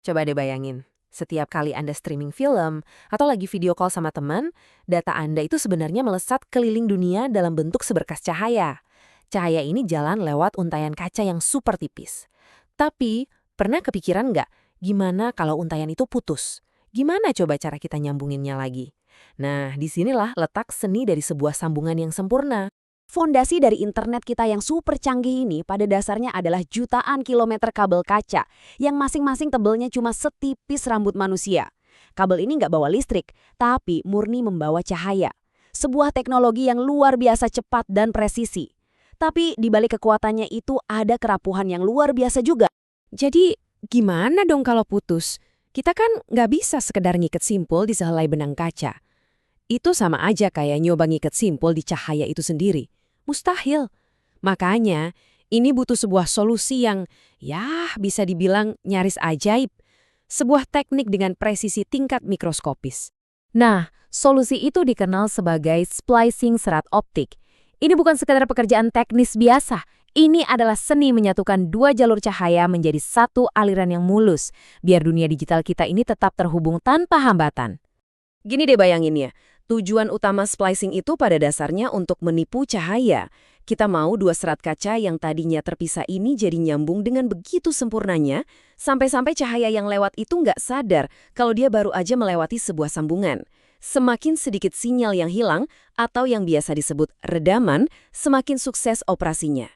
Coba deh bayangin, setiap kali Anda streaming film atau lagi video call sama teman, data Anda itu sebenarnya melesat keliling dunia dalam bentuk seberkas cahaya. Cahaya ini jalan lewat untayan kaca yang super tipis. Tapi, pernah kepikiran nggak gimana kalau untayan itu putus? Gimana coba cara kita nyambunginnya lagi? Nah, disinilah letak seni dari sebuah sambungan yang sempurna. Fondasi dari internet kita yang super canggih ini pada dasarnya adalah jutaan kilometer kabel kaca yang masing-masing tebelnya cuma setipis rambut manusia. Kabel ini nggak bawa listrik, tapi murni membawa cahaya. Sebuah teknologi yang luar biasa cepat dan presisi. Tapi di balik kekuatannya itu ada kerapuhan yang luar biasa juga. Jadi, gimana dong kalau putus? Kita kan nggak bisa sekedar ngiket simpul di sehelai benang kaca. Itu sama aja kayak nyoba ngiket simpul di cahaya itu sendiri. Mustahil. Makanya, ini butuh sebuah solusi yang, ya bisa dibilang nyaris ajaib. Sebuah teknik dengan presisi tingkat mikroskopis. Nah, solusi itu dikenal sebagai splicing serat optik. Ini bukan sekedar pekerjaan teknis biasa. Ini adalah seni menyatukan dua jalur cahaya menjadi satu aliran yang mulus, biar dunia digital kita ini tetap terhubung tanpa hambatan. Gini deh bayanginnya, tujuan utama splicing itu pada dasarnya untuk menipu cahaya. Kita mau dua serat kaca yang tadinya terpisah ini jadi nyambung dengan begitu sempurnanya, sampai-sampai cahaya yang lewat itu nggak sadar kalau dia baru aja melewati sebuah sambungan. Semakin sedikit sinyal yang hilang, atau yang biasa disebut redaman, semakin sukses operasinya.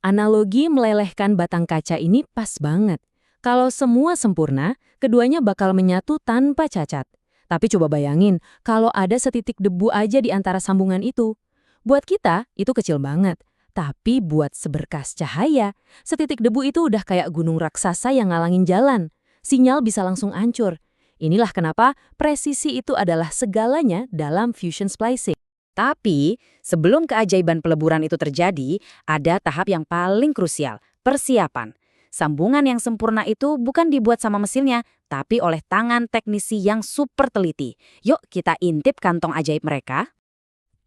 Analogi melelehkan batang kaca ini pas banget. Kalau semua sempurna, keduanya bakal menyatu tanpa cacat. Tapi coba bayangin, kalau ada setitik debu aja di antara sambungan itu. Buat kita, itu kecil banget. Tapi buat seberkas cahaya, setitik debu itu udah kayak gunung raksasa yang ngalangin jalan. Sinyal bisa langsung hancur. Inilah kenapa presisi itu adalah segalanya dalam fusion splicing. Tapi, sebelum keajaiban peleburan itu terjadi, ada tahap yang paling krusial, persiapan. Sambungan yang sempurna itu bukan dibuat sama mesinnya, tapi oleh tangan teknisi yang super teliti. Yuk kita intip kantong ajaib mereka.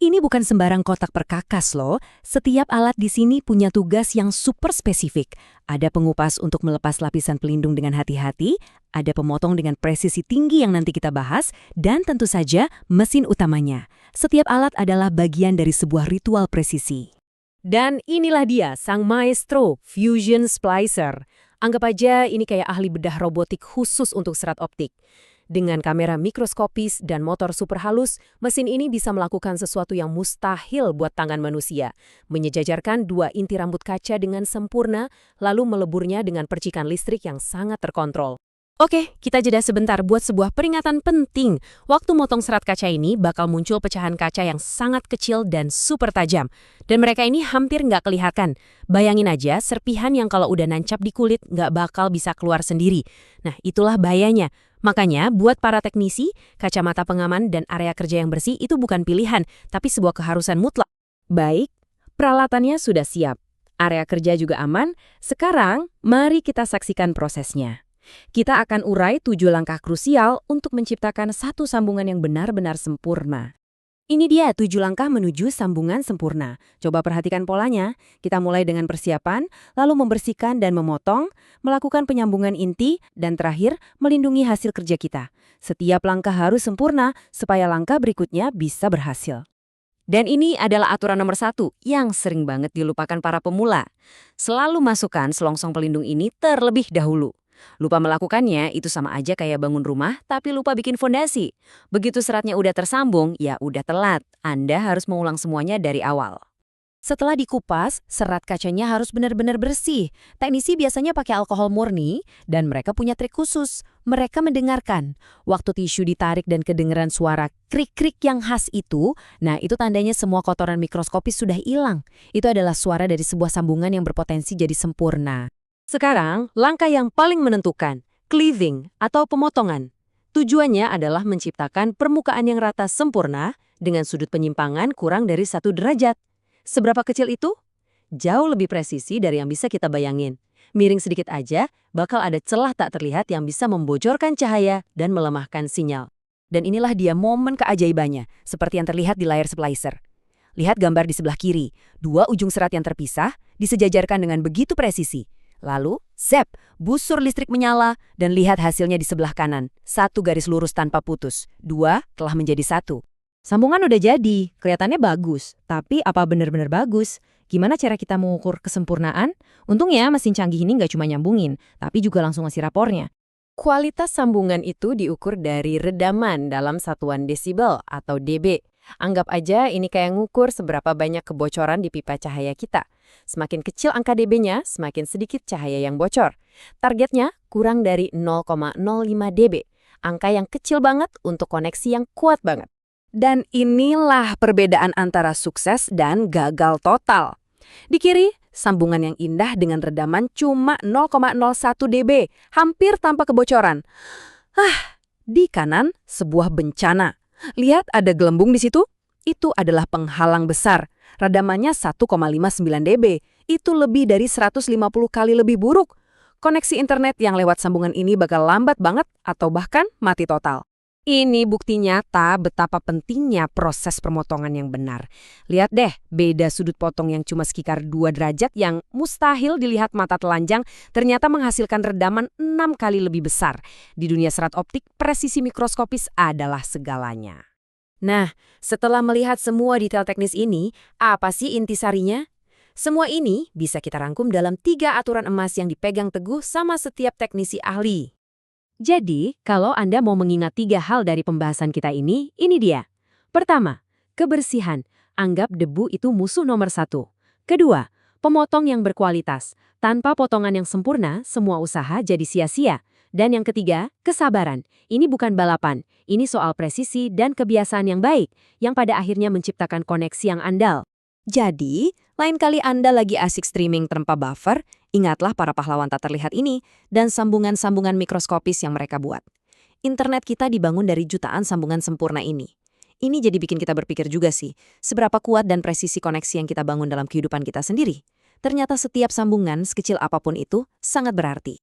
Ini bukan sembarang kotak perkakas loh. Setiap alat di sini punya tugas yang super spesifik. Ada pengupas untuk melepas lapisan pelindung dengan hati-hati, ada pemotong dengan presisi tinggi yang nanti kita bahas, dan tentu saja mesin utamanya. Setiap alat adalah bagian dari sebuah ritual presisi. Dan inilah dia, sang maestro, Fusion Splicer. Anggap aja ini kayak ahli bedah robotik khusus untuk serat optik. Dengan kamera mikroskopis dan motor super halus, mesin ini bisa melakukan sesuatu yang mustahil buat tangan manusia. Menyejajarkan dua inti rambut kaca dengan sempurna, lalu meleburnya dengan percikan listrik yang sangat terkontrol. Oke, kita jeda sebentar buat sebuah peringatan penting. Waktu motong serat kaca ini bakal muncul pecahan kaca yang sangat kecil dan super tajam. Dan mereka ini hampir nggak kelihatan. Bayangin aja serpihan yang kalau udah nancap di kulit nggak bakal bisa keluar sendiri. Nah, itulah bahayanya. Makanya, buat para teknisi, kacamata pengaman dan area kerja yang bersih itu bukan pilihan, tapi sebuah keharusan mutlak. Baik, peralatannya sudah siap. Area kerja juga aman. Sekarang, mari kita saksikan prosesnya. Kita akan urai 7 langkah krusial untuk menciptakan satu sambungan yang benar-benar sempurna. Ini dia 7 langkah menuju sambungan sempurna. Coba perhatikan polanya. Kita mulai dengan persiapan, lalu membersihkan dan memotong, melakukan penyambungan inti, dan terakhir melindungi hasil kerja kita. Setiap langkah harus sempurna supaya langkah berikutnya bisa berhasil. Dan ini adalah aturan nomor 1 yang sering banget dilupakan para pemula. Selalu masukkan selongsong pelindung ini terlebih dahulu. Lupa melakukannya itu sama aja kayak bangun rumah tapi lupa bikin fondasi. Begitu seratnya udah tersambung, ya udah telat. Anda harus mengulang semuanya dari awal. Setelah dikupas, serat kacanya harus benar-benar bersih. Teknisi biasanya pakai alkohol murni dan mereka punya trik khusus. Mereka mendengarkan. Waktu tisu ditarik dan kedengeran suara krik-krik yang khas itu, nah itu tandanya semua kotoran mikroskopis sudah hilang. Itu adalah suara dari sebuah sambungan yang berpotensi jadi sempurna. Sekarang, langkah yang paling menentukan, cleaving atau pemotongan. Tujuannya adalah menciptakan permukaan yang rata sempurna dengan sudut penyimpangan kurang dari 1 derajat. Seberapa kecil itu? Jauh lebih presisi dari yang bisa kita bayangin. Miring sedikit aja, bakal ada celah tak terlihat yang bisa membocorkan cahaya dan melemahkan sinyal. Dan inilah dia momen keajaibannya, seperti yang terlihat di layar splicer. Lihat gambar di sebelah kiri, 2 ujung serat yang terpisah disejajarkan dengan begitu presisi. Lalu, Zap, busur listrik menyala, dan lihat hasilnya di sebelah kanan. 1 garis lurus tanpa putus. 2 telah menjadi 1. Sambungan udah jadi, kelihatannya bagus. Tapi apa benar-benar bagus? Gimana cara kita mengukur kesempurnaan? Untungnya mesin canggih ini nggak cuma nyambungin, tapi juga langsung ngasih rapornya. Kualitas sambungan itu diukur dari redaman dalam satuan desibel atau dB. Anggap aja ini kayak ngukur seberapa banyak kebocoran di pipa cahaya kita. Semakin kecil angka dB-nya, semakin sedikit cahaya yang bocor. Targetnya kurang dari 0,05 dB. Angka yang kecil banget untuk koneksi yang kuat banget. Dan inilah perbedaan antara sukses dan gagal total. Di kiri, sambungan yang indah dengan redaman cuma 0,01 dB, hampir tanpa kebocoran. Di kanan, sebuah bencana. Lihat ada gelembung di situ? Itu adalah penghalang besar. Redamannya 1,59 dB. Itu lebih dari 150 kali lebih buruk. Koneksi internet yang lewat sambungan ini bakal lambat banget atau bahkan mati total. Ini bukti nyata betapa pentingnya proses pemotongan yang benar. Lihat deh, beda sudut potong yang cuma sekitar 2 derajat yang mustahil dilihat mata telanjang ternyata menghasilkan redaman 6 kali lebih besar. Di dunia serat optik, presisi mikroskopis adalah segalanya. Nah, setelah melihat semua detail teknis ini, apa sih intisarinya? Semua ini bisa kita rangkum dalam 3 aturan emas yang dipegang teguh sama setiap teknisi ahli. Jadi, kalau Anda mau mengingat 3 hal dari pembahasan kita ini dia. Pertama, kebersihan. Anggap debu itu musuh nomor 1. Kedua, pemotong yang berkualitas. Tanpa potongan yang sempurna, semua usaha jadi sia-sia. Dan yang ketiga, kesabaran. Ini bukan balapan. Ini soal presisi dan kebiasaan yang baik, yang pada akhirnya menciptakan koneksi yang andal. Jadi, lain kali Anda lagi asik streaming tanpa buffer, ingatlah para pahlawan tak terlihat ini dan sambungan-sambungan mikroskopis yang mereka buat. Internet kita dibangun dari jutaan sambungan sempurna ini. Ini jadi bikin kita berpikir juga sih, seberapa kuat dan presisi koneksi yang kita bangun dalam kehidupan kita sendiri. Ternyata setiap sambungan, sekecil apapun itu, sangat berarti.